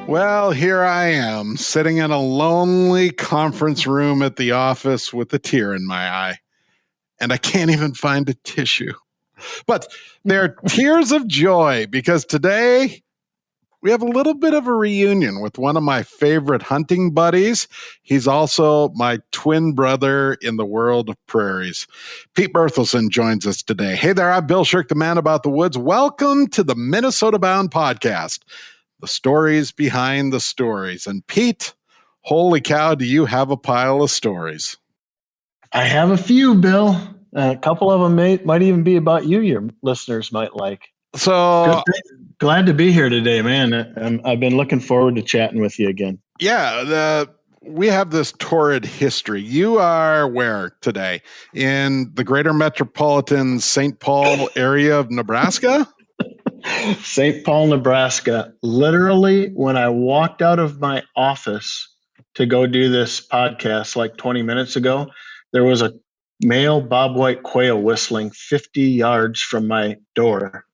Well, here I am, sitting in a lonely conference room at the office with a tear in my eye, and I can't even find a tissue. But they're tears of joy because today we have a little bit of a reunion with one of my favorite hunting buddies. He's also my twin brother in the world of prairies. Pete Berthelsen joins us today. Hey there, I'm Bill Sherck, the man about the woods. Welcome to the Minnesota Bound podcast. The stories behind the stories. And Pete, holy cow, do you have a pile of stories? I have a few, Bill. A couple of them might even be about you, your listeners might like. So glad to be here today, man. I've been looking forward to chatting with you again. Yeah, we have this torrid history. You are where today? In the greater metropolitan St. Paul area of Nebraska? St. Paul, Nebraska. Literally, when I walked out of my office to go do this podcast like 20 minutes ago, there was a male bobwhite quail whistling 50 yards from my door.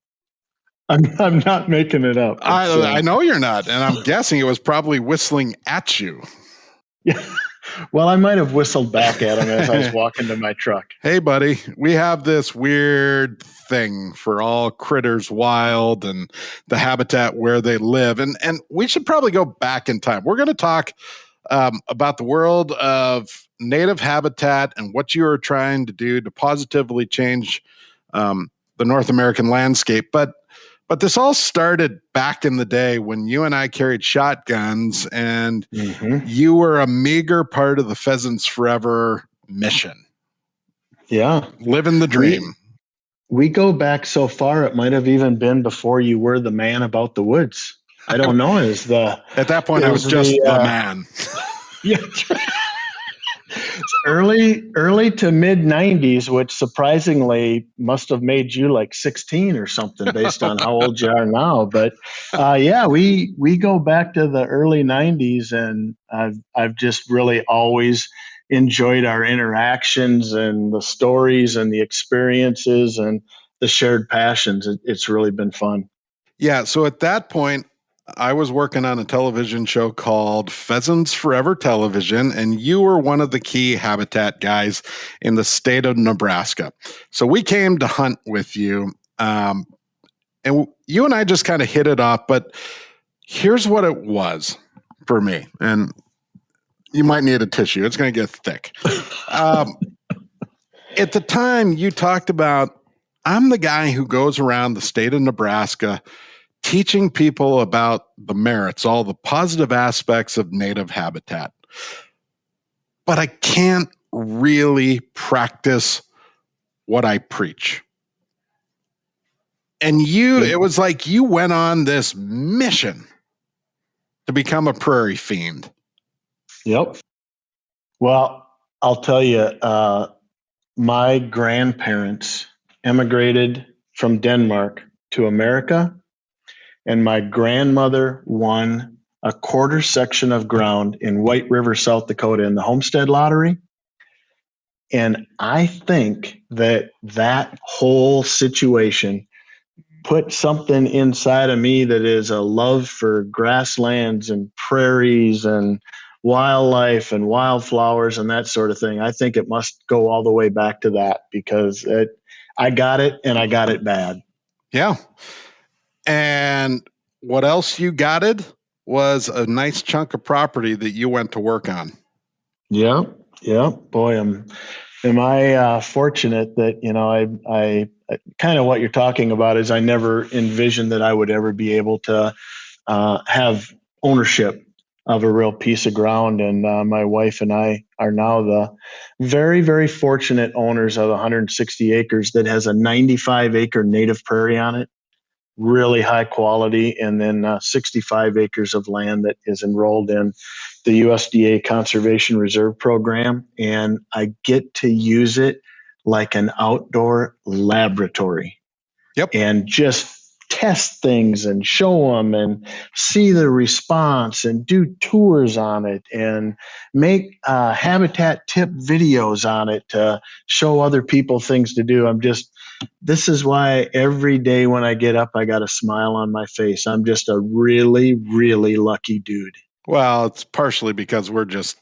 I'm not making it up. I know you're not, and I'm guessing it was probably whistling at you. Yeah. Well, I might have whistled back at him as I was walking to my truck. Hey, buddy, we have this weird thing for all critters wild and the habitat where they live. And we should probably go back in time. We're going to talk about the world of native habitat and what you are trying to do to positively change the North American landscape. But this all started back in the day when you and I carried shotguns and you were a meager part of the Pheasants Forever mission. Yeah. Living the dream. We go back so far, it might have even been before you were the man about the woods. I don't know. At that point, I was just the man. Yeah. Early to mid 90s, which surprisingly must have made you like 16 or something based on how old you are now. But yeah, we go back to the early 90s, and I've just really always enjoyed our interactions and the stories and the experiences and the shared passions. It's really been fun. Yeah. So at that point, I was working on a television show called Pheasants Forever Television, and you were one of the key habitat guys in the state of Nebraska. So we came to hunt with you, and you and I just kind of hit it off, but here's what it was for me, and you might need a tissue. It's going to get thick. At the time, you talked about, I'm the guy who goes around the state of Nebraska teaching people about the merits, all the positive aspects of native habitat. But I can't really practice what I preach. And it was like you went on this mission to become a prairie fiend. Yep. Well, I'll tell you, my grandparents emigrated from Denmark to America, and my grandmother won a quarter section of ground in White River, South Dakota in the Homestead Lottery. And I think that whole situation put something inside of me that is a love for grasslands and prairies and wildlife and wildflowers and that sort of thing. I think it must go all the way back to that because I got it, and I got it bad. Yeah. And what else you gotted was a nice chunk of property that you went to work on. Yeah. Boy, am I fortunate that, I kind of what you're talking about is I never envisioned that I would ever be able to have ownership of a real piece of ground. And my wife and I are now the very, very fortunate owners of 160 acres that has a 95-acre native prairie on it. Really high quality, and then 65 acres of land that is enrolled in the USDA Conservation Reserve Program. And I get to use it like an outdoor laboratory. Yep. And just test things and show them and see the response and do tours on it and make habitat tip videos on it to show other people things to do. this is why every day when I get up, I got a smile on my face. I'm just a really, really lucky dude. Well, it's partially because we're just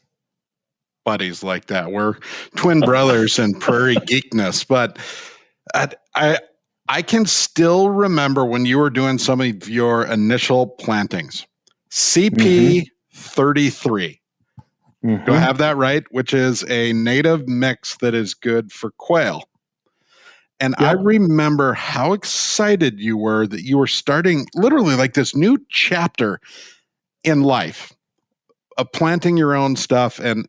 buddies like that. We're twin brothers in Prairie geekness. But I can still remember when you were doing some of your initial plantings. CP 33. Do I have that right? Which is a native mix that is good for quail. And I remember how excited you were that you were starting literally like this new chapter in life of planting your own stuff. And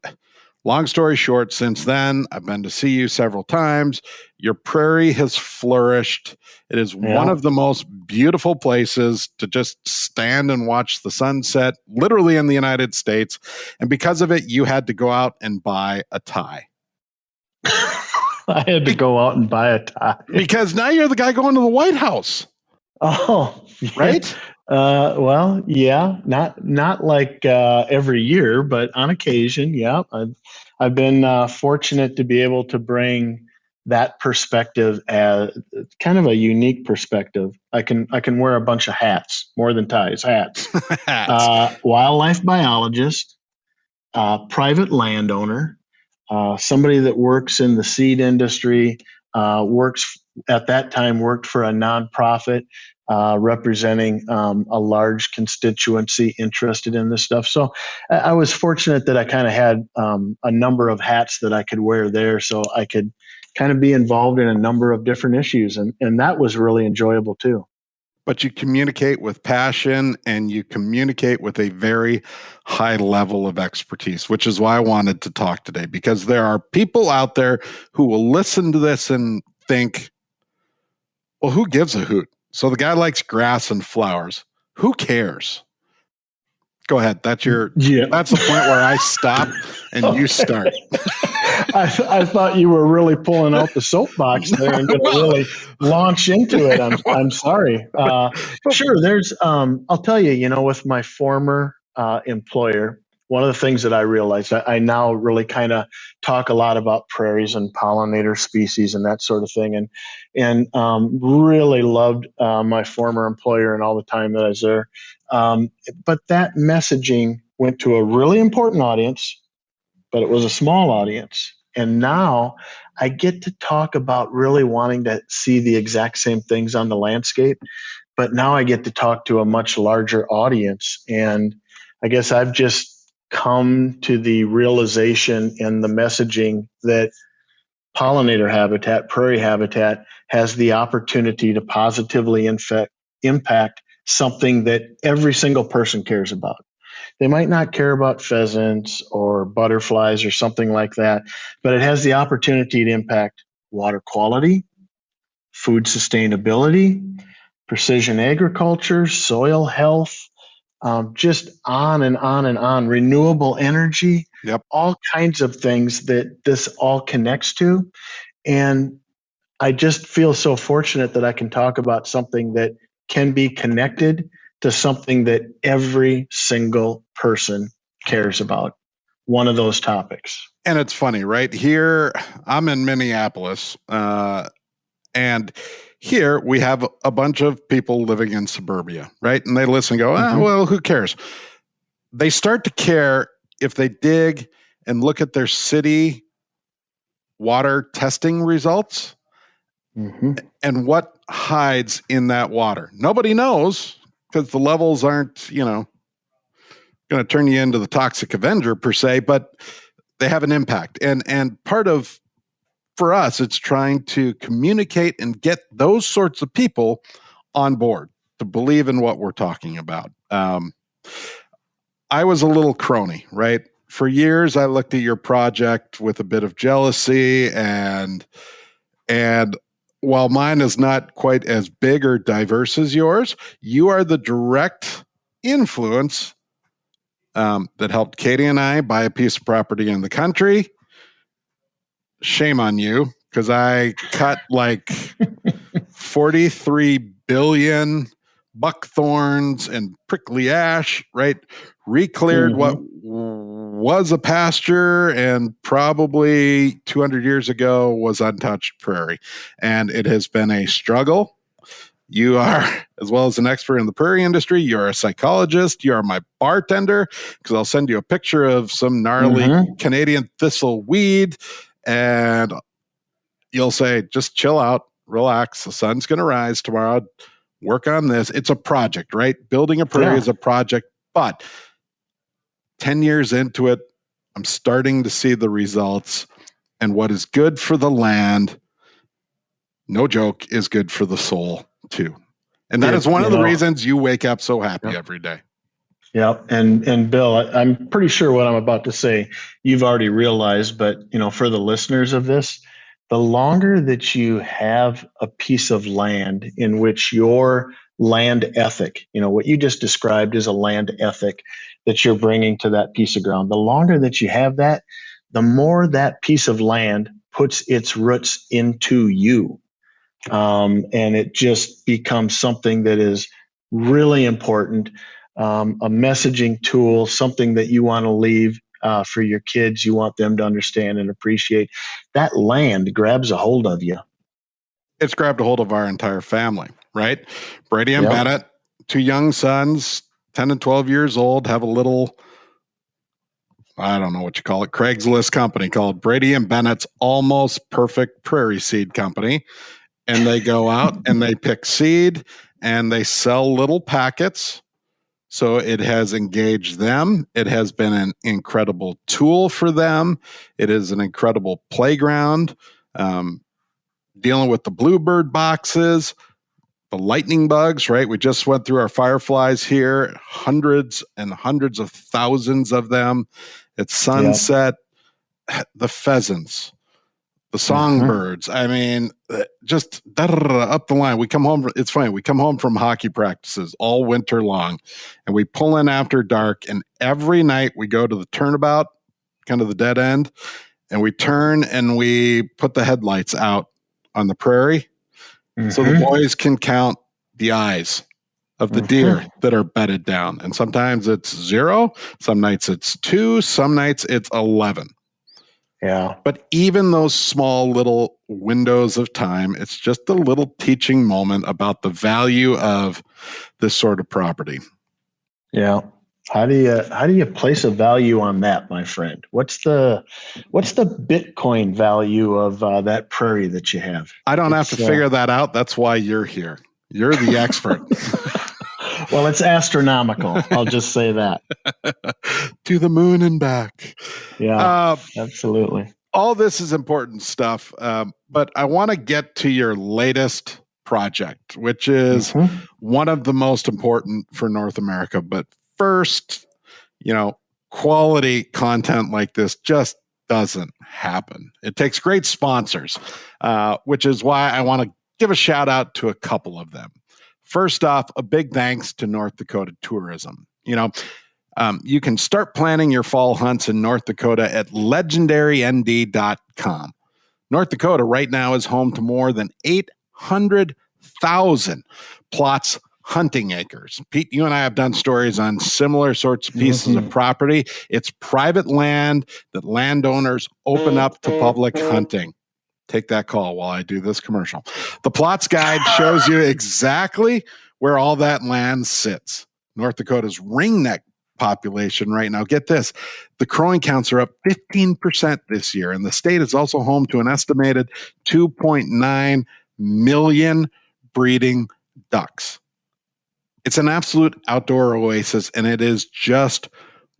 long story short, since then, I've been to see you several times. Your prairie has flourished. It is one of the most beautiful places to just stand and watch the sunset, literally in the United States. And because of it, you had to go out and buy a tie. I had to go out and buy a tie. Because now you're the guy going to the White House. Oh, yeah. Right? Well, yeah, not like every year, but on occasion, yeah. I've been fortunate to be able to bring that perspective as kind of a unique perspective. I can wear a bunch of hats, more than ties, hats. Wildlife biologist, private landowner, somebody that works in the seed industry, worked for a nonprofit representing a large constituency interested in this stuff. So I was fortunate that I kind of had a number of hats that I could wear there, so I could kind of be involved in a number of different issues, and that was really enjoyable too. But you communicate with passion and you communicate with a very high level of expertise, which is why I wanted to talk today, because there are people out there who will listen to this and think, well, who gives a hoot? So the guy likes grass and flowers. Who cares? Go ahead. That's the point where I stop and you start. I thought you were really pulling out the soapbox there and going to really launch into it. I'm sorry. Sure. There's, I'll tell you, with my former employer, one of the things that I realized, I now really kind of talk a lot about prairies and pollinator species and that sort of thing. And really loved my former employer and all the time that I was there. But that messaging went to a really important audience, but it was a small audience. And now I get to talk about really wanting to see the exact same things on the landscape, but now I get to talk to a much larger audience. And I guess I've just come to the realization and the messaging that pollinator habitat, prairie habitat, has the opportunity to positively impact something that every single person cares about. They might not care about pheasants or butterflies or something like that, but it has the opportunity to impact water quality, food sustainability, precision agriculture, soil health, just on and on and on, renewable energy, all kinds of things that this all connects to. And I just feel so fortunate that I can talk about something that can be connected to something that every single person cares about. One of those topics. And it's funny, right? Here, I'm in Minneapolis, and here we have a bunch of people living in suburbia, right? And they listen and go, well, who cares? They start to care if they dig and look at their city water testing results and what hides in that water. Nobody knows because the levels aren't, going to turn you into the toxic Avenger per se, but they have an impact. And part of, for us, it's trying to communicate and get those sorts of people on board to believe in what we're talking about. I was a little crony, right? For years, I looked at your project with a bit of jealousy, and while mine is not quite as big or diverse as yours, you are the direct influence that helped Katie and I buy a piece of property in the country. Shame on you, because I cut like 43 billion buckthorns and prickly ash, right? Recleared what was a pasture and probably 200 years ago was untouched prairie. And it has been a struggle. You are, as well as an expert in the prairie industry, you're a psychologist, you are my bartender, because I'll send you a picture of some gnarly Canadian thistle weed, and you'll say, just chill out, relax, the sun's going to rise tomorrow, work on this. It's a project, right? Building a prairie is a project, but 10 years into it, I'm starting to see the results, and what is good for the land, no joke, is good for the soul too. And that is one of the reasons you wake up so happy every day. Yep. And Bill, I'm pretty sure what I'm about to say, you've already realized, but for the listeners of this, the longer that you have a piece of land in which your land ethic, what you just described is a land ethic that you're bringing to that piece of ground, the longer that you have that, the more that piece of land puts its roots into you. And it just becomes something that is really important, a messaging tool, something that you want to leave for your kids. You want them to understand and appreciate. That land grabs a hold of you. It's grabbed a hold of our entire family, right? Brady and Bennett, two young sons, 10 and 12 years old, have a little, I don't know what you call it, Craigslist company called Brady and Bennett's Almost Perfect Prairie Seed Company. And they go out and they pick seed and they sell little packets. So it has engaged them. It has been an incredible tool for them. It is an incredible playground. Dealing with the bluebird boxes, the lightning bugs, right? We just went through our fireflies here, hundreds and hundreds of thousands of them. At sunset, the pheasants, the songbirds. I mean, just up the line. We come home. It's funny. We come home from hockey practices all winter long, and we pull in after dark. And every night we go to the turnabout, kind of the dead end, and we turn and we put the headlights out on the prairie, so the boys can count the eyes of the deer that are bedded down. And sometimes it's 0, some nights it's 2, some nights it's 11. Yeah. But even those small little windows of time, it's just a little teaching moment about the value of this sort of property. Yeah. How do you place a value on that, my friend? What's the Bitcoin value of that prairie that you have? I don't have to figure that out. That's why you're here. You're the expert. Well, it's astronomical. I'll just say that. To the moon and back. Yeah, absolutely. All this is important stuff, but I want to get to your latest project, which is one of the most important for North America. But first, quality content like this just doesn't happen. It takes great sponsors, which is why I want to give a shout out to a couple of them. First off, a big thanks to North Dakota Tourism. You can start planning your fall hunts in North Dakota at legendarynd.com. North Dakota right now is home to more than 800,000 plots hunting acres. Pete, you and I have done stories on similar sorts of pieces of property. It's private land that landowners open up to public hunting. Take that call while I do this commercial. The Plots Guide shows you exactly where all that land sits. North Dakota's ringneck population right now, get this, the crowing counts are up 15% this year, and the state is also home to an estimated 2.9 million breeding ducks. It's an absolute outdoor oasis, and it is just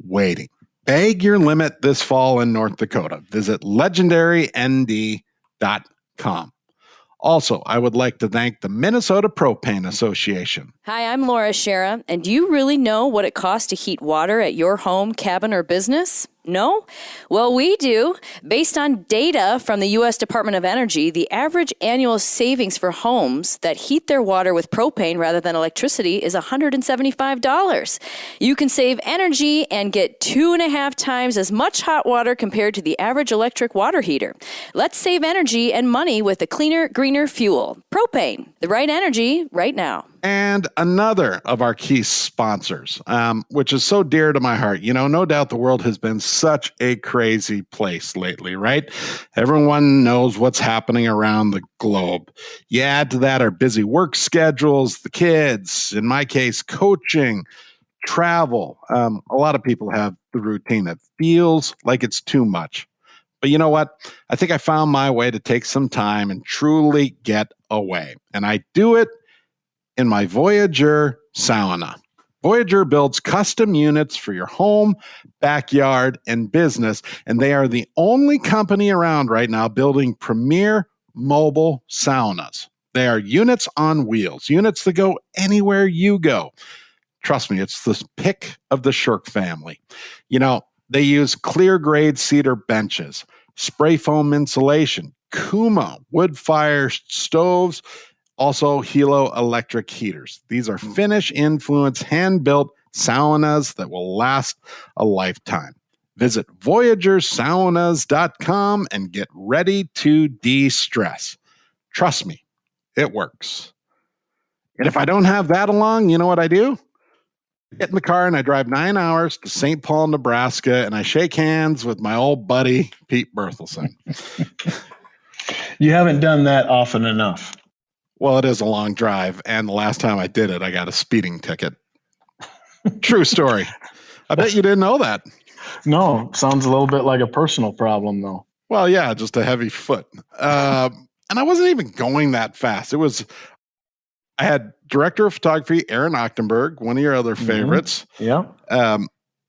waiting. Bag your limit this fall in North Dakota. Visit legendarynd.com. Also, I would like to thank the Minnesota Propane Association. Hi, I'm Laura Shera, and do you really know what it costs to heat water at your home, cabin, or business? No? Well, we do. Based on data from the U.S. Department of Energy, the average annual savings for homes that heat their water with propane rather than electricity is $175. You can save energy and get 2.5 times as much hot water compared to the average electric water heater. Let's save energy and money with a cleaner, greener fuel. Propane, the right energy right now. And another of our key sponsors, which is so dear to my heart. No doubt the world has been such a crazy place lately, right? Everyone knows what's happening around the globe. You add to that our busy work schedules, the kids, in my case, coaching, travel. A lot of people have the routine that feels like it's too much. But you know what? I think I found my way to take some time and truly get away. And I do it in my Voyager sauna. Voyager builds custom units for your home, backyard, and business, and they are the only company around right now building premier mobile saunas. They are units on wheels, units that go anywhere you go. Trust me, it's the pick of the Sherck family. They use clear grade cedar benches, spray foam insulation, Kuma wood fire stoves, also Hilo electric heaters. These are Finnish influenced hand-built saunas that will last a lifetime. Visit voyagersaunas.com and get ready to de-stress. Trust me, it works. And if I don't have that along, you know what I do? I get in the car and I drive 9 hours to St. Paul, Nebraska, and I shake hands with my old buddy, Pete Berthelsen. You haven't done that often enough. Well, it is a long drive, and the last time I did it, I got a speeding ticket. True story. I bet you didn't know that. No, sounds a little bit like a personal problem, though. Well, yeah, just a heavy foot. And I wasn't even going that fast. I had director of photography, Aaron Ochtenberg, one of your other favorites. Yeah.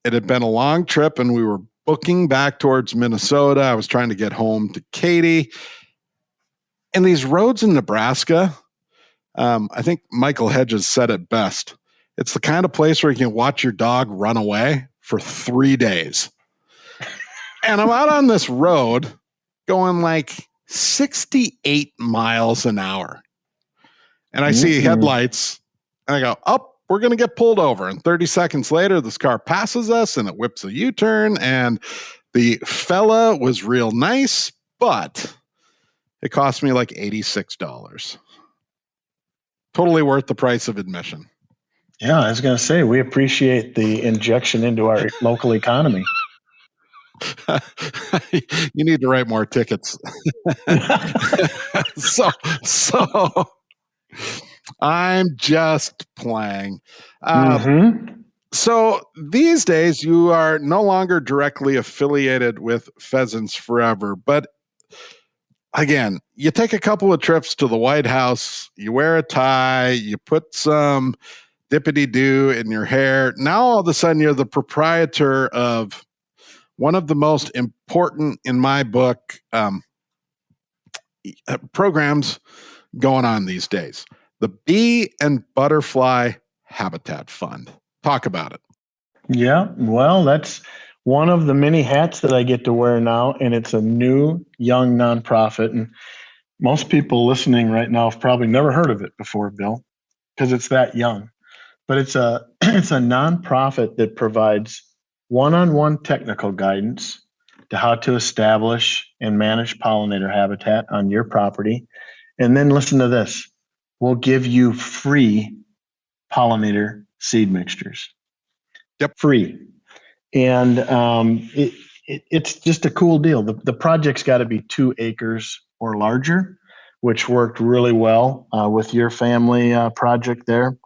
It had been a long trip, and we were booking back towards Minnesota. I was trying to get home to Katy. And these roads in Nebraska, I think Michael Hedges said it best. It's the kind of place where you can watch your dog run away for 3 days. And I'm out on this road going like 68 miles an hour. And I see headlights, and I go, we're going to get pulled over. And 30 seconds later, this car passes us, and it whips a U-turn. And the fella was real nice, but it cost me like $86. Totally worth the price of admission. Yeah, I was going to say, we appreciate the injection into our local economy. You need to write more tickets. So I'm just playing. So these days, you are no longer directly affiliated with Pheasants Forever, but again, you take a couple of trips to the White House, you wear a tie, you put some dippity-doo in your hair. Now, all of a sudden, you're the proprietor of one of the most important, in my book, programs going on these days, the Bee and Butterfly Habitat Fund. Talk about it. Yeah, well, that's one of the many hats that I get to wear now, and it's a new, young nonprofit. And most people listening right now have probably never heard of it before, Bill, because it's that young. But it's a nonprofit that provides one-on-one technical guidance to how to establish and manage pollinator habitat on your property. And then listen to this. We'll give you free pollinator seed mixtures. Yep. Free. And it's just a cool deal. The project's got to be 2 acres or larger, which worked really well with your family project there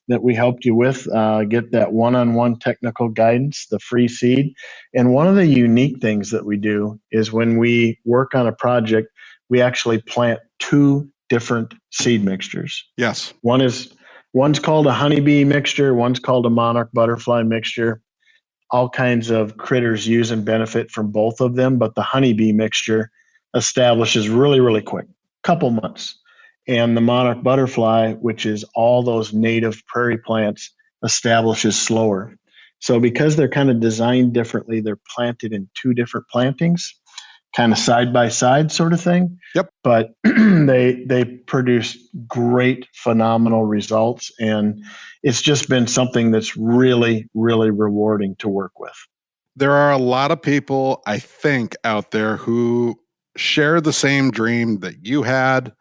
that we helped you with. Get that one-on-one technical guidance, the free seed. And one of the unique things that we do is when we work on a project, we actually plant 2 different seed mixtures. Yes. One's called a honeybee mixture, one's called a monarch butterfly mixture. All kinds of critters use and benefit from both of them, but the honeybee mixture establishes really, really quick, couple months. And the monarch butterfly, which is all those native prairie plants, establishes slower. So because they're kind of designed differently, they're planted in 2 different plantings, kind of side by side sort of thing. Yep. But they produce great, phenomenal results. And it's just been something that's really, really rewarding to work with. There are a lot of people, I think, out there who share the same dream that you had.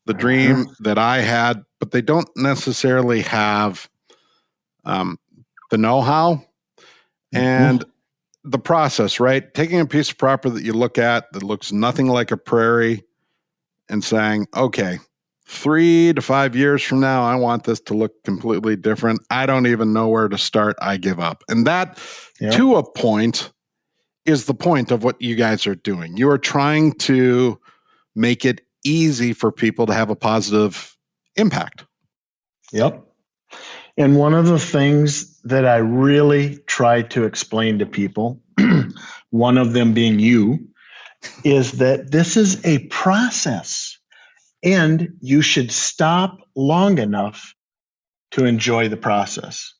the dream that I had, but they don't necessarily have the know-how and the process, right? Taking a piece of property that you look at that looks nothing like a prairie and saying, okay, 3 to 5 years from now, I want this to look completely different. I don't even know where to start. I give up. And that, to a point, is the point of what you guys are doing. You are trying to make it easy for people to have a positive impact. Yep. And one of the things that I really try to explain to people, one of them being you, is that this is a process and you should stop long enough to enjoy the process.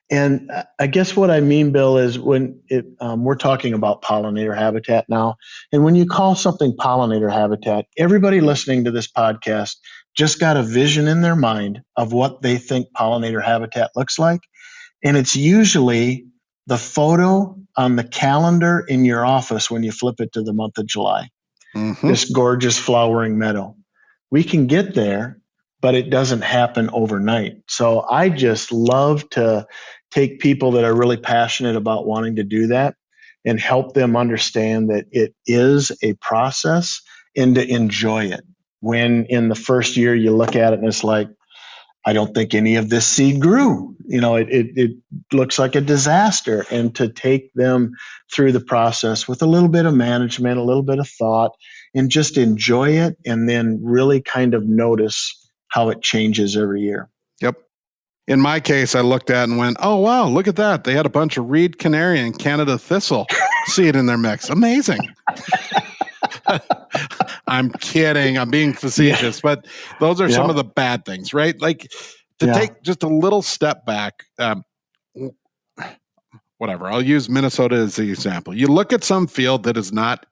And I guess what I mean, Bill, is when we're talking about pollinator habitat now, and when you call something pollinator habitat, everybody listening to this podcast just got a vision in their mind of what they think pollinator habitat looks like. And it's usually the photo on the calendar in your office when you flip it to the month of July. This gorgeous flowering meadow. We can get there, but it doesn't happen overnight. So I just love to take people that are really passionate about wanting to do that and help them understand that it is a process and to enjoy it. When in the first year you look at it and it's like, I don't think any of this seed grew. It looks like a disaster. And to take them through the process with a little bit of management, a little bit of thought, and just enjoy it, and then really kind of notice how it changes every year. Yep. In my case, I looked at and went, oh, wow, look at that. They had a bunch of reed canary and Canada thistle seed in their mix. Amazing. I'm kidding. I'm being facetious, but those are some of the bad things, right? Like to take just a little step back, whatever. I'll use Minnesota as the example. You look at some field that is not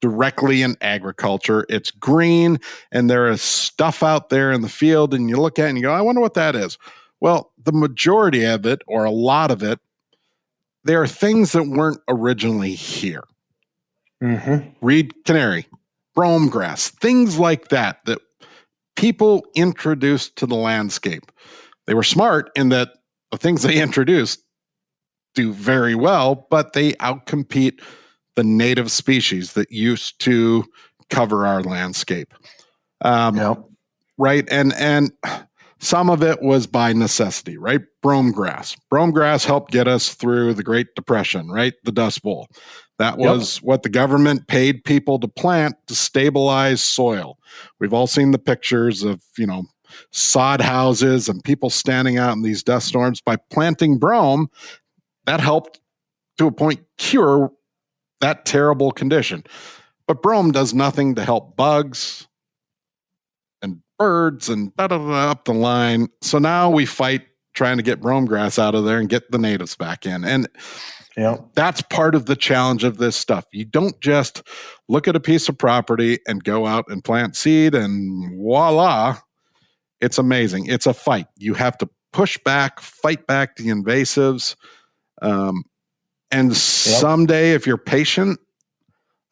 directly in agriculture. It's green and there is stuff out there in the field and you look at it and you go, I wonder what that is. Well, the majority of it, or a lot of it, there are things that weren't originally here. Reed canary, brome grass, things like that people introduced to the landscape. They were smart in that the things they introduced do very well, but they outcompete the native species that used to cover our landscape. Right. And some of it was by necessity, right? Brome grass. Brome grass helped get us through the Great Depression, right? The Dust Bowl. That was what the government paid people to plant to stabilize soil. We've all seen the pictures of, sod houses and people standing out in these dust storms. By planting brome, that helped to a point cure that terrible condition. But brome does nothing to help bugs and birds and up the line. So now we fight trying to get brome grass out of there and get the natives back in. And that's part of the challenge of this stuff. You don't just look at a piece of property and go out and plant seed and voila, it's amazing. It's a fight. You have to push back, fight back the invasives. And someday, if you're patient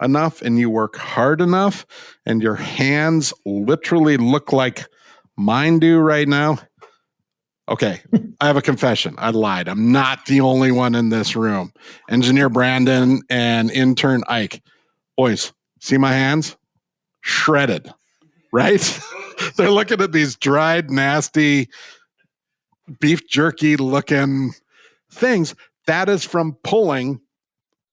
enough and you work hard enough and your hands literally look like mine do right now. Okay, I have a confession. I lied. I'm not the only one in this room. Engineer Brandon and intern Ike. Boys, see my hands? Shredded, right? They're looking at these dried, nasty, beef jerky looking things. That is from pulling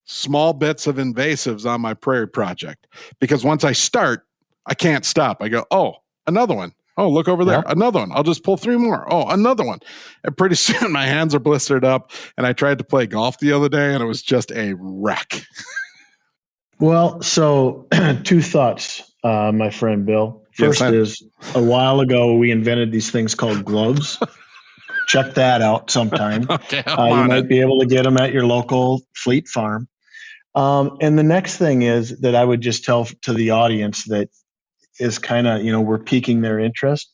small bits of invasives on my prairie project. Because once I start, I can't stop. I go, oh, another one. Oh, look over there. Another one. I'll just pull 3 more. Oh, another one. And pretty soon my hands are blistered up. And I tried to play golf the other day and it was just a wreck. Well, so 2 thoughts, my friend Bill. First is a while ago, we invented these things called gloves. Check that out sometime. Okay, you might be able to get them at your local fleet farm. And the next thing is that I would just tell to the audience that is kind of, we're piquing their interest.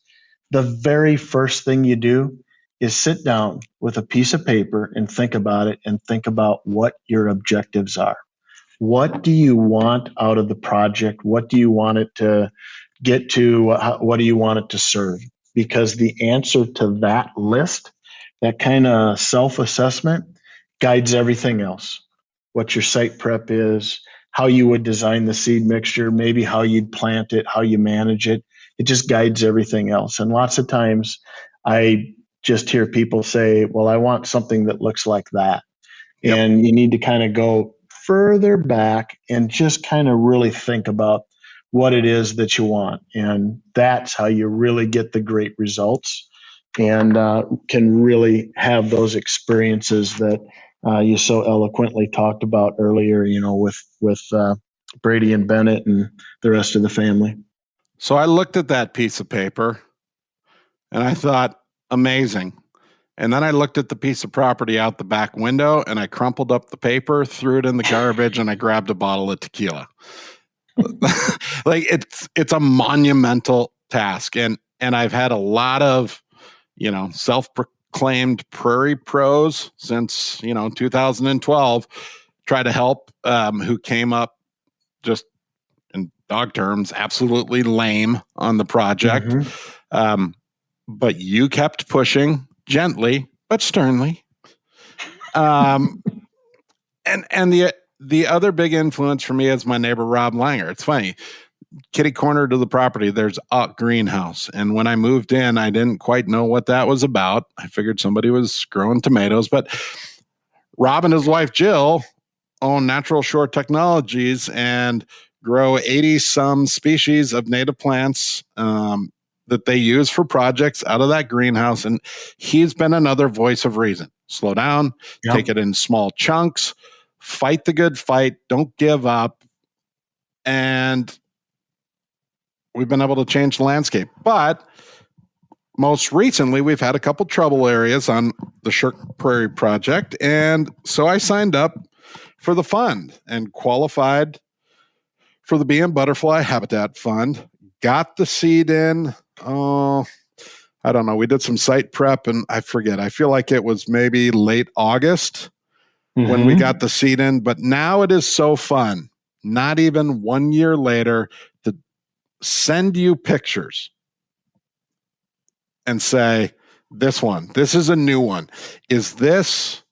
The very first thing you do is sit down with a piece of paper and think about it and think about what your objectives are. What do you want out of the project? What do you want it to get to what do you want it to serve? Because the answer to that list, that kind of self-assessment, guides everything else. What your site prep is, how you would design the seed mixture, maybe how you'd plant it, how you manage it. It just guides everything else. And lots of times I just hear people say, well, I want something that looks like that. Yep. And you need to kind of go further back and just kind of really think about what it is that you want. And that's how you really get the great results and can really have those experiences that you so eloquently talked about earlier, with Brady and Bennett and the rest of the family. So I looked at that piece of paper and I thought, amazing. And then I looked at the piece of property out the back window and I crumpled up the paper, threw it in the garbage, and I grabbed a bottle of tequila. Like it's a monumental task. And I've had a lot of, self-proclaimed prairie pros since, 2012 try to help, who came up just in dog terms, absolutely lame on the project. Mm-hmm. But you kept pushing gently, but sternly. And the other big influence for me is my neighbor, Rob Langer. It's funny. Kitty corner to the property, there's a greenhouse. And when I moved in, I didn't quite know what that was about. I figured somebody was growing tomatoes, but Rob and his wife, Jill, own Natural Shore Technologies and grow 80 some species of native plants, that they use for projects out of that greenhouse. And he's been another voice of reason. Slow down, yep. Take it in small chunks, fight the good fight, don't give up. And we've been able to change the landscape. But most recently, we've had a couple trouble areas on the Sherck Prairie project. And so I signed up for the fund and qualified for the Bee and Butterfly Habitat Fund, got the seed in. I don't know. We did some site prep and I forget. I feel like it was maybe late August when we got the seed in, but now it is so fun. Not even 1 year later to send you pictures and say, this is a new one. Is this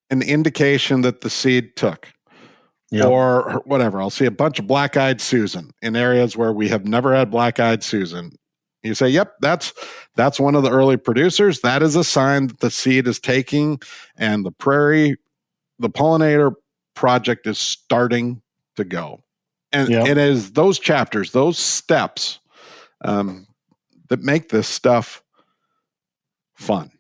an indication that the seed took? Yep. Or whatever. I'll see a bunch of black-eyed Susan in areas where we have never had black-eyed Susan. You say, yep, that's one of the early producers. That is a sign that the seed is taking and the pollinator project is starting to go. And yep. It is those chapters, those steps that make this stuff fun.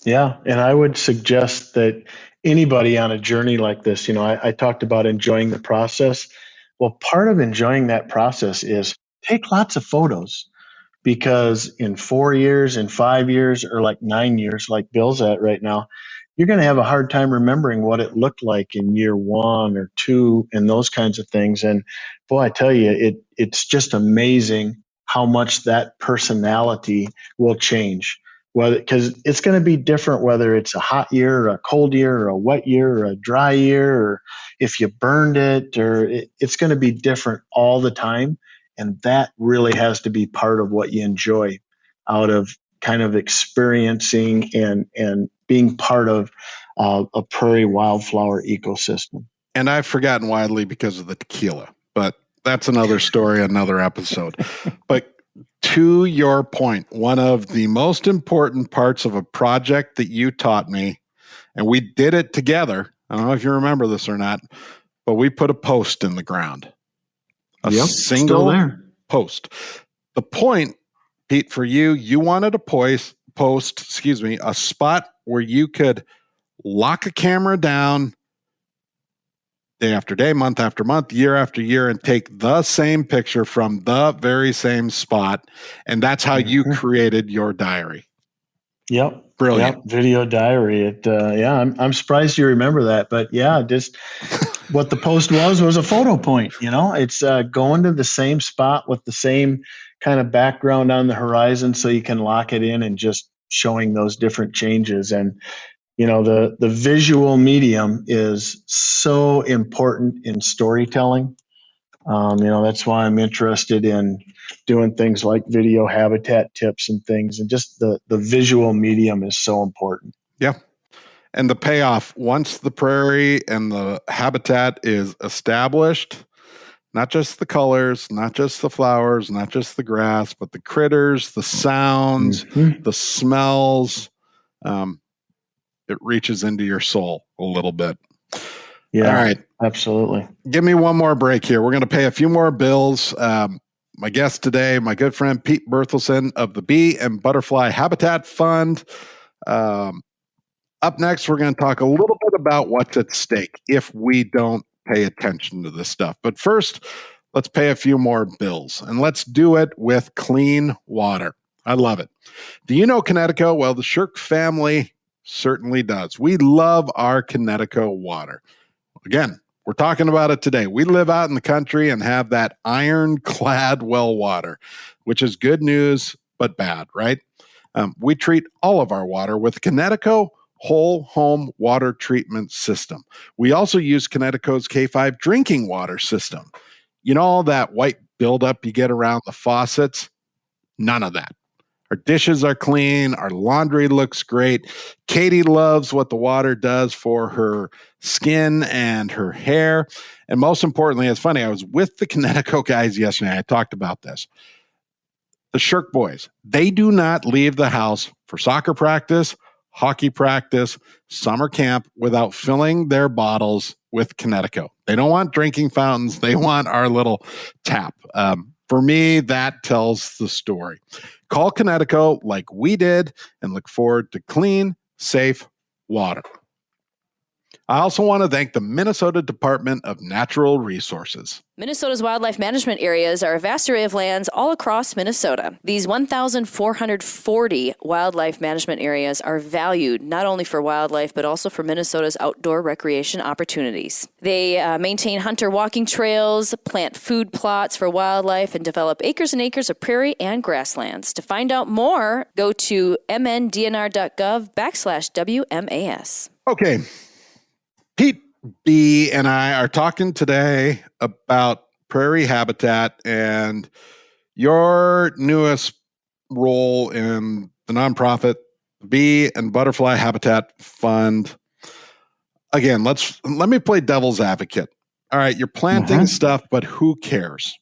Yeah. And I would suggest that anybody on a journey like this, I talked about enjoying the process. Well, part of enjoying that process is take lots of photos. Because in 4 years, in 5 years, or like 9 years, like Bill's at right now, you're going to have a hard time remembering what it looked like in year 1 or 2 and those kinds of things. And boy, I tell you, it's just amazing how much that personality will change. Because it's going to be different whether it's a hot year or a cold year or a wet year or a dry year, or if you burned it, or it's going to be different all the time. And that really has to be part of what you enjoy out of kind of experiencing and being part of a prairie wildflower ecosystem. And I've forgotten widely because of the tequila, but that's another story, another episode. But to your point, one of the most important parts of a project that you taught me, and we did it together, I don't know if you remember this or not, but we put a post in the ground. A single post. The point, Pete, for you wanted to post, a spot where you could lock a camera down day after day, month after month, year after year, and take the same picture from the very same spot. And that's how you created your diary. Yep. Brilliant. Yep. Video diary. I'm surprised you remember that, but yeah, just what the post was a photo point. It's going to the same spot with the same kind of background on the horizon, so you can lock it in and just showing those different changes. And the visual medium is so important in storytelling. That's why I'm interested in doing things like video habitat tips and things, and just the visual medium is so important. Yeah. And the payoff, once the prairie and the habitat is established, not just the colors, not just the flowers, not just the grass, but the critters, the sounds, the smells, it reaches into your soul a little bit. Yeah, all right, absolutely. Give me one more break here. We're going to pay a few more bills. My guest today, my good friend Pete Berthelsen of the Bee and Butterfly Habitat Fund. Up next, we're going to talk a little bit about what's at stake if we don't pay attention to this stuff. But first, let's pay a few more bills, and let's do it with clean water. I love it. Do you know Connecticut? Well, the Sherck family certainly does. We love our Connecticut water. Again, we're talking about it today. We live out in the country and have that ironclad well water, which is good news, but bad, right? We treat all of our water with Connecticut whole home water treatment system. We also use Connecticut's K5 drinking water system. You know, all that white buildup you get around the faucets? None of that. Our dishes are clean. Our laundry looks great. Katie loves what the water does for her skin and her hair. And most importantly, it's funny, I was with the Connecticut guys yesterday. I talked about this. The Sherck boys, they do not leave the house for soccer practice, hockey practice, summer camp without filling their bottles with Connecticut. They don't want drinking fountains. They want our little tap. For me, that tells the story. Call Connecticut like we did and look forward to clean, safe water. I also want to thank the Minnesota Department of Natural Resources. Minnesota's wildlife management areas are a vast array of lands all across Minnesota. These 1,440 wildlife management areas are valued not only for wildlife, but also for Minnesota's outdoor recreation opportunities. They maintain hunter walking trails, plant food plots for wildlife, and develop acres and acres of prairie and grasslands. To find out more, go to mndnr.gov/WMAS. Okay. Pete B. and I are talking today about prairie habitat and your newest role in the nonprofit Bee and Butterfly Habitat Fund. Again, let me play devil's advocate. All right, you're planting stuff, but who cares?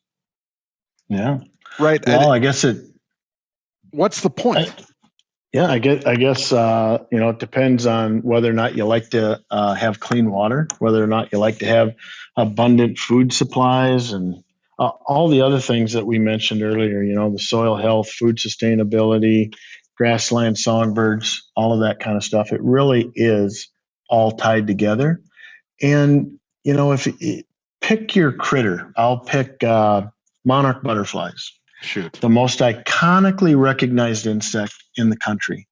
Yeah. Right. Well, I guess what's the point? I guess it depends on whether or not you like to have clean water, whether or not you like to have abundant food supplies, and all the other things that we mentioned earlier. The soil health, food sustainability, grassland songbirds, all of that kind of stuff. It really is all tied together. And if you pick your critter, I'll pick monarch butterflies. Shoot. The most iconically recognized insect in the country.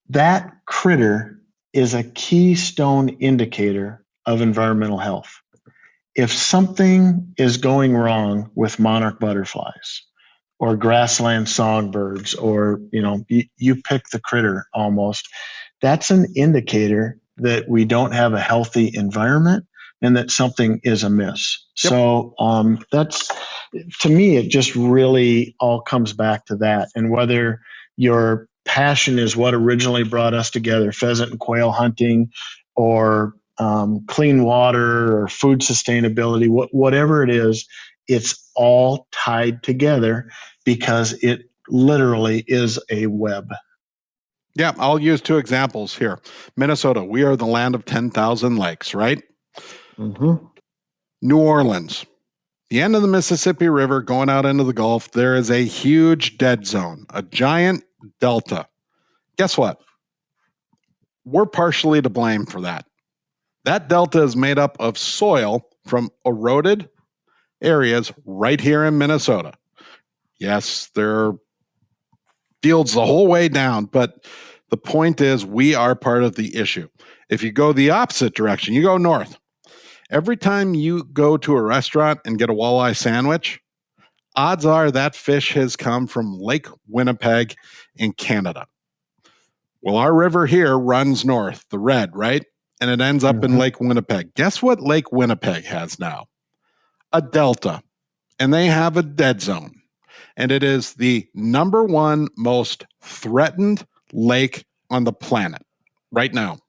That critter is a keystone indicator of environmental health. If something is going wrong with monarch butterflies or grassland songbirds, or you pick the critter almost, that's an indicator that we don't have a healthy environment and that something is amiss. Yep. So that's, to me, it just really all comes back to that. And whether your passion is what originally brought us together, pheasant and quail hunting, or clean water, or food sustainability, whatever it is, it's all tied together because it literally is a web. Yeah, I'll use two examples here. Minnesota, we are the land of 10,000 lakes, right? Mm-hmm. New Orleans, the end of the Mississippi River going out into the Gulf, there is a huge dead zone, a giant delta. Guess what? We're partially to blame for that. That delta is made up of soil from eroded areas right here in Minnesota. Yes, there are fields the whole way down, but the point is we are part of the issue. If you go the opposite direction, you go north. Every time you go to a restaurant and get a walleye sandwich, odds are that fish has come from Lake Winnipeg in Canada. Well, our river here runs north, the Red, right? And it ends up in Lake Winnipeg. Guess what Lake Winnipeg has now? a delta, and they have a dead zone. And it is the number one most threatened lake on the planet right now,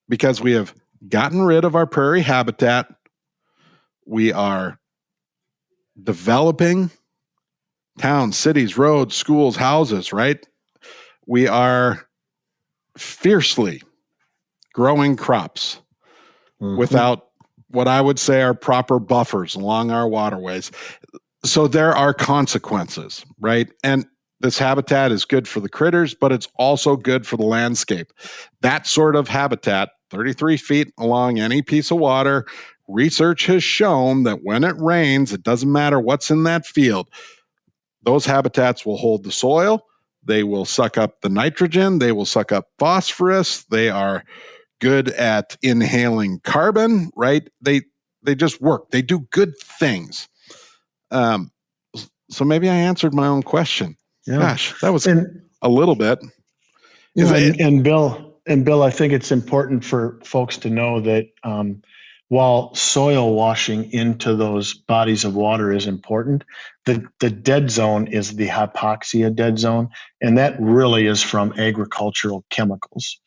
because we have gotten rid of our prairie habitat. We are developing towns, cities, roads, schools, houses, right? We are fiercely growing crops without what I would say are proper buffers along our waterways. So there are consequences, right? And this habitat is good for the critters, but it's also good for the landscape. That sort of habitat, 33 feet along any piece of water, research has shown that when it rains, it doesn't matter what's in that field. Those habitats will hold the soil. They will suck up the nitrogen. They will suck up phosphorus. They are good at inhaling carbon, right? They just work. They do good things. So maybe I answered my own question. Yeah. Gosh, that was a little bit. And Bill, I think it's important for folks to know that while soil washing into those bodies of water is important, the dead zone is the hypoxia dead zone, and that really is from agricultural chemicals,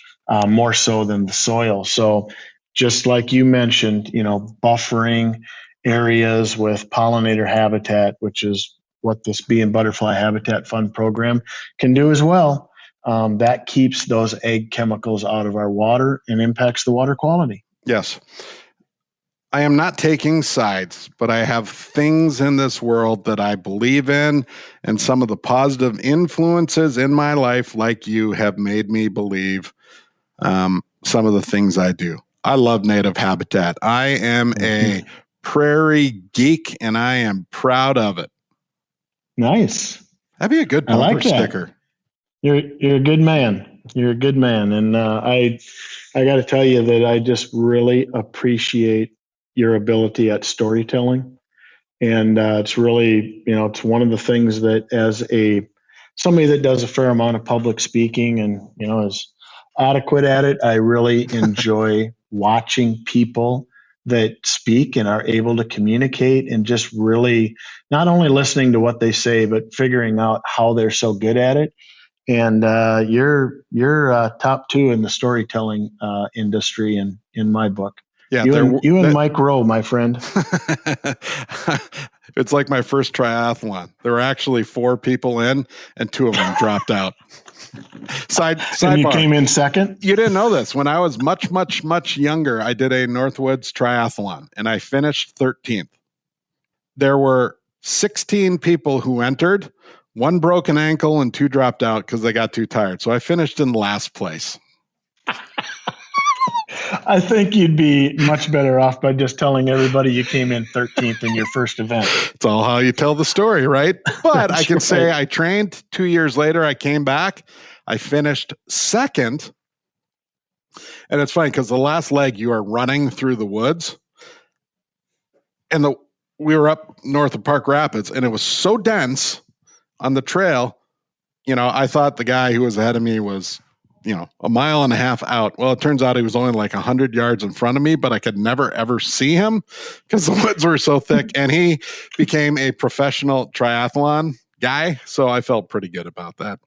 more so than the soil. So just like you mentioned, buffering areas with pollinator habitat, which is what this Bee and Butterfly Habitat Fund program can do as well. That keeps those ag chemicals out of our water and impacts the water quality. Yes. I am not taking sides, but I have things in this world that I believe in, and some of the positive influences in my life, like you, have made me believe some of the things I do. I love native habitat. I am a prairie geek, and I am proud of it. Nice. That'd be a good bumper sticker. You're a good man. You're a good man, and I got to tell you that I just really appreciate your ability at storytelling, and it's really, it's one of the things that, as somebody that does a fair amount of public speaking and is adequate at it, I really enjoy watching people that speak and are able to communicate, and just really not only listening to what they say, but figuring out how they're so good at it. And you're top two in the storytelling industry in my book. Yeah, you and Mike Rowe, my friend. It's like my first triathlon. There were actually 4 people in, and 2 of them dropped out. Sidebar. You came in second? You didn't know this. When I was much, much, much younger, I did a Northwoods triathlon, and I finished 13th. There were 16 people who entered. 1 broke an ankle and 2 dropped out because they got too tired. So I finished in last place. I think you'd be much better off by just telling everybody you came in 13th in your first event. It's all how you tell the story, right? But I can say I trained 2 years later. I came back. I finished second. And it's funny because the last leg you are running through the woods. And we were up north of Park Rapids, and it was so dense on the trail. I thought the guy who was ahead of me was, a mile and a half out. Well, it turns out he was only like 100 yards in front of me, but I could never, ever see him because the woods were so thick. And he became a professional triathlon guy. So I felt pretty good about that.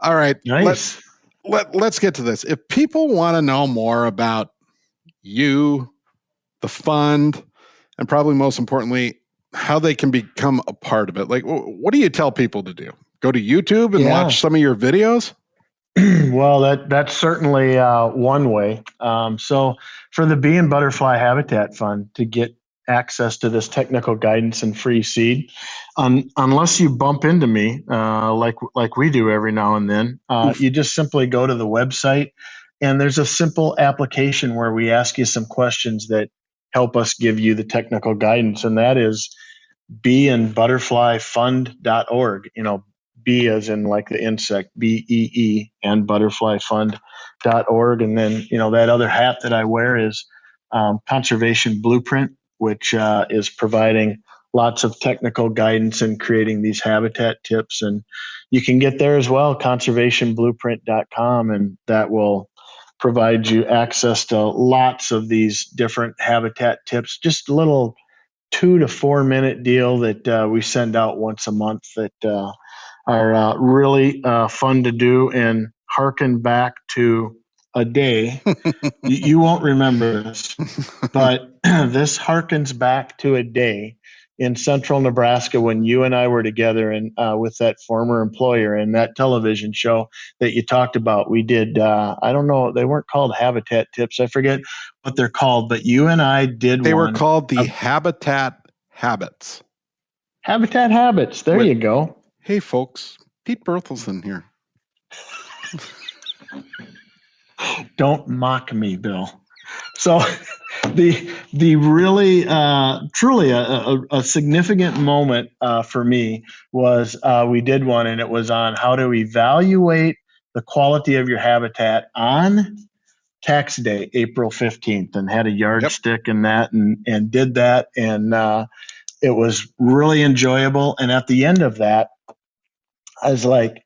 All right. Nice. Let's get to this. If people want to know more about you, the fund, and probably most importantly, how they can become a part of it, like, what do you tell people to do? Go to YouTube and watch some of your videos? Well, that's certainly one way. So for the Bee and Butterfly Habitat Fund, to get access to this technical guidance and free seed, unless you bump into me like we do every now and then, you just simply go to the website, and there's a simple application where we ask you some questions that help us give you the technical guidance, and that is beeandbutterflyfund.org. Bee as in like the insect, BEE, and butterflyfund.org. And then, that other hat that I wear is Conservation Blueprint, which is providing lots of technical guidance and creating these habitat tips. And you can get there as well, conservationblueprint.com, and that will provide you access to lots of these different habitat tips, just little 2 to 4 minute deal that we send out once a month that are really fun to do and harken back to a day. You won't remember this, but this harkens back to a day in central Nebraska when you and I were together and with that former employer and that television show that you talked about. We did, I don't know, they weren't called Habitat Tips. I forget what they're called, but you and I did They one. were called the Habitat Habits. Habitat Habits. There you go. Hey, folks. Pete Berthelsen here. Don't mock me, Bill. So the really truly a significant moment for me was we did one, and it was on how to evaluate the quality of your habitat on tax day, April 15th, and had a yardstick in that and did that. And it was really enjoyable. And at the end of that, I was like,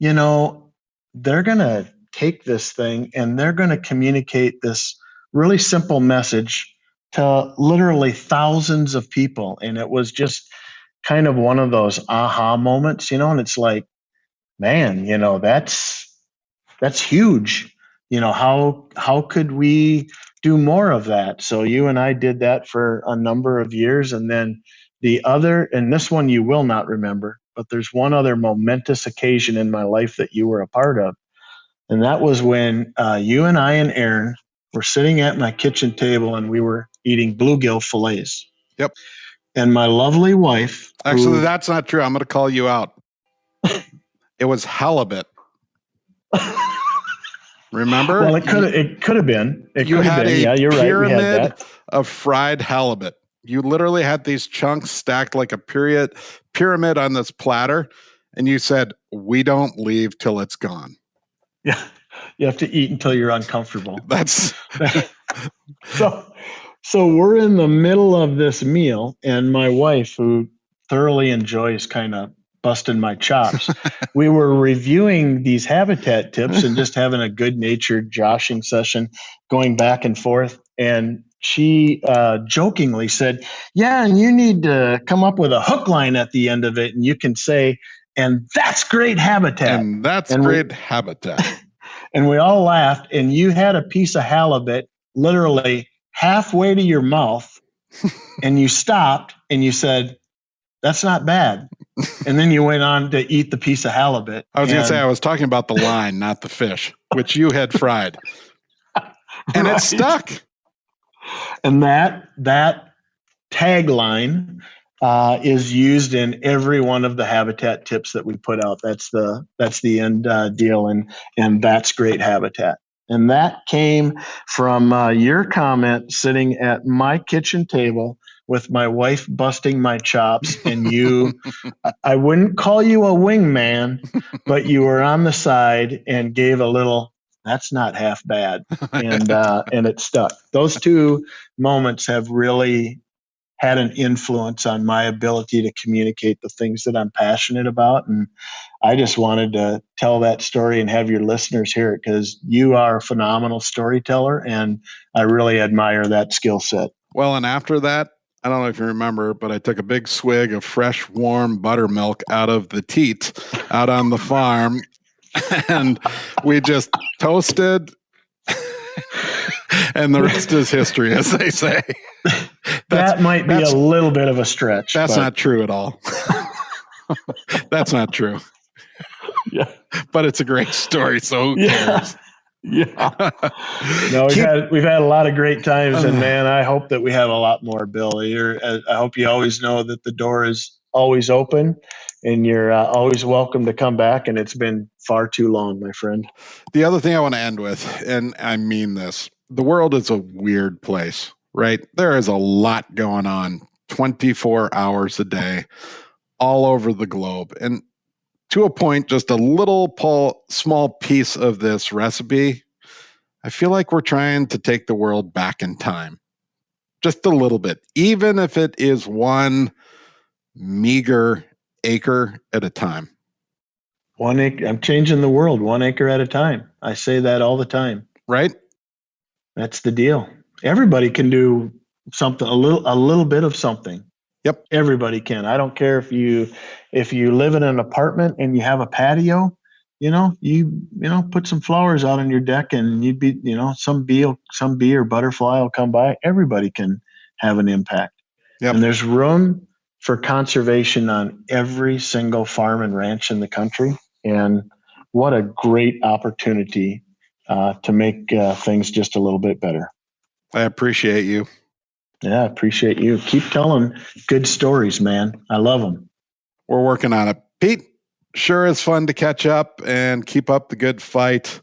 they're going to take this thing and they're going to communicate this really simple message to literally thousands of people. And it was just kind of one of those aha moments, and it's like, man, that's huge. How could we do more of that? So you and I did that for a number of years. And then the other, and this one you will not remember, but there's one other momentous occasion in my life that you were a part of. And that was when you and I and Aaron were sitting at my kitchen table and we were eating bluegill fillets. Yep. And my lovely wife. Actually, that's not true. I'm going to call you out. It was halibut. Remember? Well, it could have been. You had a you're right. We had that. Of fried halibut. You literally had these chunks stacked like a pyramid on this platter, and you said, "We don't leave till it's gone." Yeah, you have to eat until you're uncomfortable. That's so we're in the middle of this meal, and my wife, who thoroughly enjoys kind of busting my chops, we were reviewing these habitat tips and just having a good-natured joshing session, going back and forth. And she jokingly said, "Yeah, and you need to come up with a hook line at the end of it, and you can say, 'And that's great habitat.'" And that's great habitat. And we all laughed, and you had a piece of halibut literally halfway to your mouth, and you stopped and you said, "That's not bad." And then you went on to eat the piece of halibut. I was going to say, I was talking about the line, not the fish, which you had fried. And it stuck. And that tagline is used in every one of the habitat tips that we put out. That's the end deal, and that's great habitat. And that came from your comment sitting at my kitchen table with my wife busting my chops, and you, I wouldn't call you a wingman, but you were on the side and gave a little, "That's not half bad." And it stuck. Those two moments have really had an influence on my ability to communicate the things that I'm passionate about. And I just wanted to tell that story and have your listeners hear it, because you are a phenomenal storyteller, and I really admire that skill set. Well, and after that, I don't know if you remember, but I took a big swig of fresh, warm buttermilk out of the teat out on the farm, and we just toasted, and the rest is history, as they say. That might be a little bit of a stretch. That's not true at all. That's not true. Yeah. But it's a great story, so who cares? Yeah. No, we've had a lot of great times, and man, I hope that we have a lot more, Bill. I hope you always know that the door is always open, and you're always welcome to come back. And it's been far too long, my friend. The other thing I want to end with, and I mean this, the world is a weird place, right? There is a lot going on 24 hours a day all over the globe. And to a point, just a little small piece of this recipe, I feel like we're trying to take the world back in time. Just a little bit, even if it is one meager acre at a time. 1 acre. I'm changing the world 1 acre at a time. I say that all the time. Right? That's the deal. Everybody can do something, a little bit of something. Yep. Everybody can. I don't care if you live in an apartment and you have a patio, you put some flowers out on your deck, and you'd be, some bee or butterfly will come by. Everybody can have an impact. Yep. And there's room for conservation on every single farm and ranch in the country. And what a great opportunity to make things just a little bit better. I appreciate you. Yeah, I appreciate you. Keep telling good stories, man. I love them. We're working on it. Pete, sure is fun to catch up and keep up the good fight.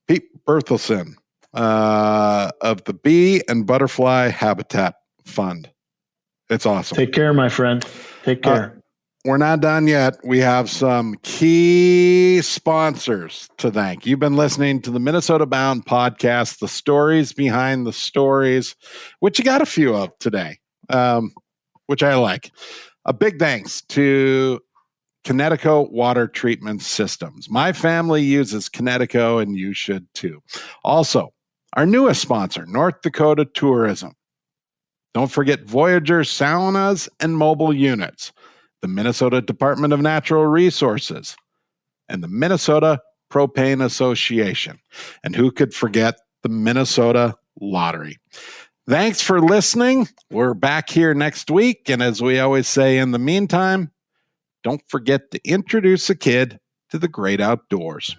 Pete Berthelsen of the Bee and Butterfly Habitat Fund. It's awesome. Take care, my friend. Take care. We're not done yet. We have some key sponsors to thank. You've been listening to the Minnesota Bound podcast, the stories behind the stories, which you got a few of today, which I like. A big thanks to Connecticut Water Treatment Systems. My family uses Connecticut, and you should too. Also, our newest sponsor, North Dakota Tourism. Don't forget Voyager Saunas and Mobile Units, the Minnesota Department of Natural Resources, and the Minnesota Propane Association. And who could forget the Minnesota Lottery? Thanks for listening. We're back here next week. And as we always say, in the meantime, don't forget to introduce a kid to the great outdoors.